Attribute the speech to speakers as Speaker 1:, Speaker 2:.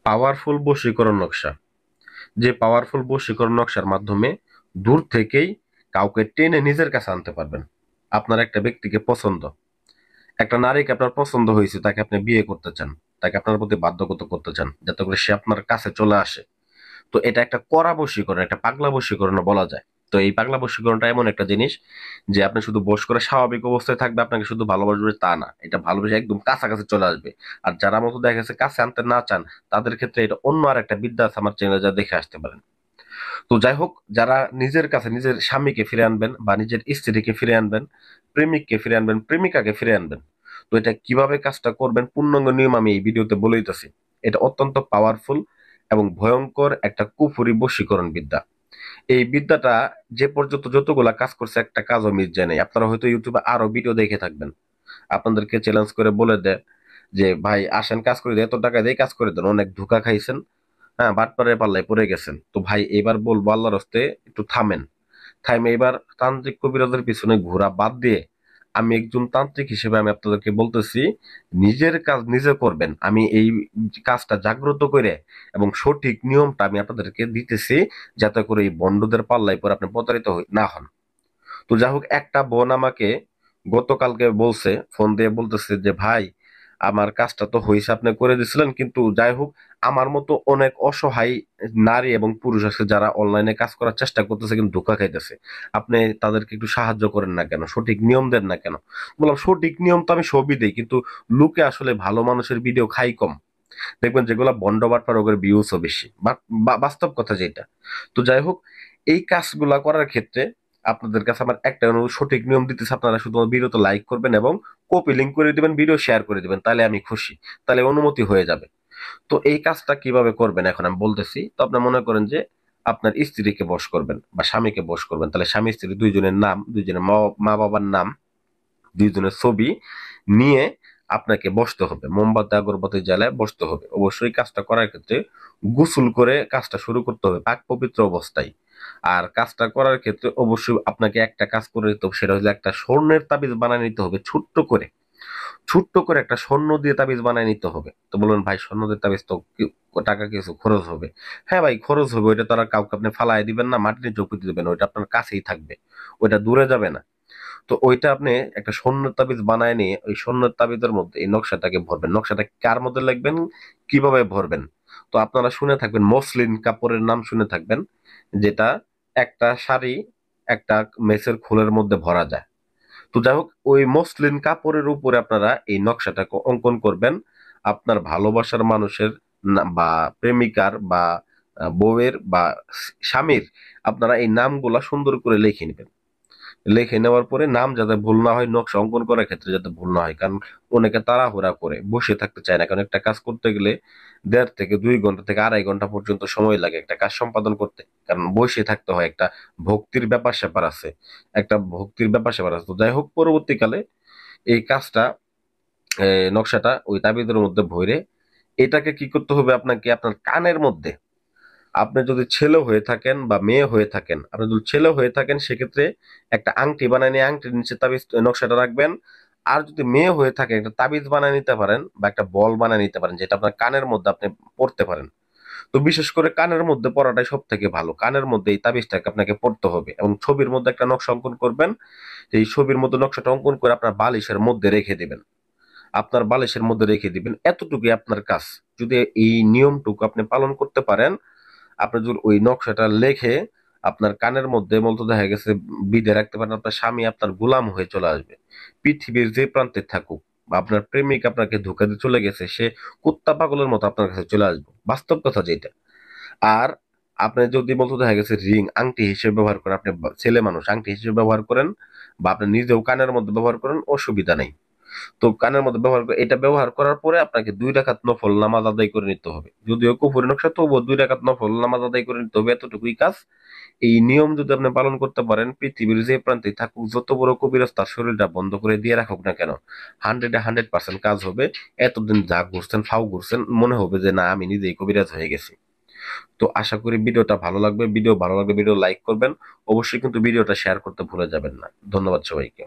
Speaker 1: Powerful বশীকরণ নকশা। যে পাওয়ারফুল বশীকরণ নকশার মাধ্যমে দূর থেকেই কাউকে টেনে নিজের কাছে আনতে পারবেন। আপনার একটা ব্যক্তিকে পছন্দ, একটা নারীকে আপনার পছন্দ হয়েছে, তাকে আপনি বিয়ে করতে চান, তাকে আপনার প্রতি বাধ্যগত করতে চান যাতে করে সে আপনার কাছে চলে আসে। তো এটা একটা কড়া বশীকরণ, একটা পাগলা বশীকরণ বলা যায়। তো এই পাগলা বশীকরণটা এমন একটা জিনিস যে আপনি শুধু বশ করে স্বাভাবিক অবস্থায় থাকবে, আপনাকে শুধু ভালোবাসবে তা না, এটা ভালোবেসে একদম কাছাকাছি চলে আসবে। আর যারা মতো দেখা গেছে কাছে আনতে না চান, তাদের ক্ষেত্রে এটা অন্য আর একটা বিদ্যা আছে, আমার চ্যানেলে যা দেখে আসতে পারেন। তো যাই হোক, যারা নিজের কাছে নিজের স্বামীকে ফিরে আনবেন বা নিজের স্ত্রীকে ফিরে আনবেন, প্রেমিককে ফিরে আনবেন, প্রেমিকাকে ফিরে আনবেন, তো এটা কিভাবে কাজটা করবেন পূর্ণাঙ্গ নিয়ম আমি এই ভিডিওতে বলে দিতেছি। এটা অত্যন্ত পাওয়ারফুল এবং ভয়ঙ্কর একটা কুফরি বশীকরণ বিদ্যা। এই বিদ্যাটা যে পর্যন্ত যতগুলা কাজ করছে, একটা কাজও মিস যায় নাই। আপনারা হয়তো ইউটিউবে আরো ভিডিও দেখে থাকবেন, আপনাদেরকে চ্যালেঞ্জ করে বলে দেয় যে ভাই আসেন কাজ করে দেয়, এত টাকা দিয়ে কাজ করে দেন, অনেক ধোঁকা খাইছেন, হ্যাঁ বাটপারের পাল্লায় পড়ে গেছেন। তো ভাই এবার বলবো আল্লাহর হস্তে একটু থামেন। থাইমে এবার তান্ত্রিক কবিরাজের পিছনে ঘোরা বাদ দিয়ে আমি একজন তান্ত্রিক হিসেবে আমি আপনাদেরকে বলতেছি, নিজের কাজ নিজে করবেন। আমি এই কাজটা জাগ্রত করে এবং সঠিক নিয়মটা আমি আপনাদেরকে দিতেছি, যাতে করে এই বন্ডদের পাল্লায় পরে আপনি প্রতারিত না হন। তো যাই হোক, একটা বোন আমাকে গতকালকে বলছে, ফোন দিয়ে বলতেছে যে ভাই আমার কাজটা তো হয়েছে, আপনি করে দিছিলেন, কিন্তু যাই হোক আমার মতো অনেক অসহায় নারী এবং পুরুষ আছে যারা অনলাইনে কাজ করার চেষ্টা করতেছে কিন্তু ধোঁকা খাইতেছে। আপনি তাদেরকে একটু সাহায্য করেন না কেন, সঠিক নিয়ম দেন না কেন? বললাম সঠিক নিয়ম তো আমি সবই দেই, কিন্তু লোকে আসলে ভালো মানুষের ভিডিও খাই কম। দেখবেন যেগুলা বন্ড বাটপার ওগুলোর ভিউজও বেশি, বাস্তব কথা যেটা। তো যাই হোক, এই কাজগুলা করার ক্ষেত্রে আপনাদের কাছে আমার একটা অনুরোধ, সঠিক নিয়ম দিতেছে, আপনারা শুধু ভিডিওতে লাইক করবেন এবং কপি লিঙ্ক করে দিবেন, ভিডিও শেয়ার করে দিবেন, তাহলে আমি খুশি, তাহলে অনুমতি হয়ে যাবে। তো এই কাজটা কিভাবে করবেন এখন আমি বলতেছি। তো আপনি মনে করেন যে আপনার স্ত্রীকে বশ করবেন বা স্বামীকে বশ করবেন, তাহলে স্বামী স্ত্রী দুইজনের নাম, দুইজনের মা বাবার নাম, দুইজনের ছবি নিয়ে আপনাকে বসতে হবে, মোমবাতি আগরবাতি জ্বালায় বসতে হবে। অবশ্যই কাজটা করার ক্ষেত্রে গোসল করে কাজটা শুরু করতে হবে পাক পবিত্র অবস্থায়। আর কাজটা করার ক্ষেত্রে অবশ্যই আপনাকে একটা কাজ করে নিতে হবে, সেটা হচ্ছে একটা স্বর্ণের তাবিজ বানিয়ে নিতে হবে, ছোট্ট করে, ছোট্ট করে একটা স্বর্ণ দিয়ে তাবিজ বানিয়ে নিতে হবে। তো বলুন ভাই স্বর্ণ দিয়ে তাবিজ তো টাকা কিছু খরচ হবে। হ্যাঁ ভাই খরচ হবে, ওইটা তো আর কাউকে আপনি ফালাই দিবেন না, মাটিতে চৌকিতে দিবেন, ওইটা আপনার কাছেই থাকবে, ওইটা দূরে যাবে না। তো ওইটা আপনি একটা স্বর্ণের তাবিজ বানায় নিয়ে ওই স্বর্ণের তাবিজের মধ্যে এই নকশাটাকে ভরবেন। নকশাটা কার মধ্যে লিখবেন, কিভাবে ভরবেন? তো আপনারা শুনে থাকবেন, মসলিন কাপড়ের নাম শুনে থাকবেন, যেটা একটা শাড়ি একটা মেসের খোলের মধ্যে ভরা যায়। তো যাই হোক, ওই মসলিন কাপড়ের উপরে আপনারা এই নকশাটাকে অঙ্কন করবেন। আপনার ভালোবাসার মানুষের বা প্রেমিকার বা বউয়ের বা স্বামীর আপনারা এই নামগুলা সুন্দর করে লিখে নেবেন। লিখে নেওয়ার পরে নাম যাতে ভুল না হয়, নকশা অঙ্কন করার ক্ষেত্রে যাতে ভুল না হয়, কারণ অনেকে তাড়াহুড়া করে বসে থাকতে চায় না, কারণ একটা কাজ করতে গেলে 1.5 থেকে 2 ঘন্টা থেকে 2.5 ঘন্টা পর্যন্ত সময় লাগে একটা কাজ সম্পাদন করতে, কারণ বসে থাকতে হয়, একটা ভক্তির ব্যাপার স্যাপার আছে, একটা ভক্তির ব্যাপার স্যাপার আছে। তো যাই হোক, পরবর্তীকালে এই কাজটা নকশাটা ওই তাবিজের মধ্যে ভরে এটাকে কি করতে হবে আপনাকে, আপনার কানের মধ্যে, আপনি যদি ছেলে হয়ে থাকেন বা মেয়ে হয়ে থাকেন, আপনি যদি ছেলে হয়ে থাকেন সেক্ষেত্রে একটা আংটি বানিয়ে নিয়ে আংটির নিচে তাবিজ নকশাটা রাখবেন। আর যদি মেয়ে হয়ে থাকে একটা তাবিজ বানিয়ে নিতে পারেন বা একটা বল বানিয়ে নিতে পারেন, যেটা আপনার কানের মধ্যে আপনি পড়তে পারেন। তো বিশেষ করে কানের মধ্যে পড়াটাই সব থেকে ভালো, কানের মধ্যে এই তাবিজটাকে আপনাকে পড়তে হবে এবং ছবির মধ্যে একটা নকশা অঙ্কন করবেন। এই ছবির মধ্যে নকশাটা অঙ্কন করে আপনার বালিশের মধ্যে রেখে দিবেন, আপনার বালিশের মধ্যে রেখে দিবেন, এতটুকুই আপনার কাজ। যদি এই নিয়মটুকু আপনি পালন করতে পারেন, আপনি যদি ওই নকশাটা লেখে আপনার কানের মধ্যে মূলত দেখা গেছে বিধে রাখতে পারেন, আপনার স্বামী আপনার গোলাম হয়ে চলে আসবে। পৃথিবীর যে প্রান্তে থাকুক, বা আপনার প্রেমিক আপনাকে ধোঁকা দিয়ে চলে গেছে, সে কুত্তা পাগলের মতো আপনার কাছে চলে আসবে, বাস্তব কথা যেটা। আর আপনি যদি বলতে দেখা গেছে রিং আংটি হিসেবে ব্যবহার করেন, আপনি ছেলে মানুষ আংটি হিসেবে ব্যবহার করেন বা আপনি নিজেও কানের মধ্যে ব্যবহার করেন, অসুবিধা নেই। তো কানের মধ্যে ব্যবহার করে এটা ব্যবহার করার পরে আপনাকে 2 রাকাত নফল নামাজ আদায় করে নিতে হবে, যদিও কুফরি নকশা, তবুও 2 রাকাত নফল নামাজ আদায় করে নিতে হবে, এতটুকুই কাজ। এই নিয়ম যদি আপনি পালন করতে পারেন, পৃথিবীর যে প্রান্তে থাকুক, যত বড় কবিরাজ তার শরীরটা বন্ধ করে দিয়ে রাখুক না কেন, 100% কাজ হবে। এতদিন যা ঘুরছেন ফাউ ঘুরছেন, মনে হবে যে না আমি নিজেই কবিরাজ হয়ে গেছি। তো আশা করি ভিডিওটা ভালো লাগবে, ভিডিও ভালো লাগবে ভিডিও লাইক করবেন, অবশ্যই কিন্তু ভিডিওটা শেয়ার করতে ভুলে যাবেন না। ধন্যবাদ সবাইকে।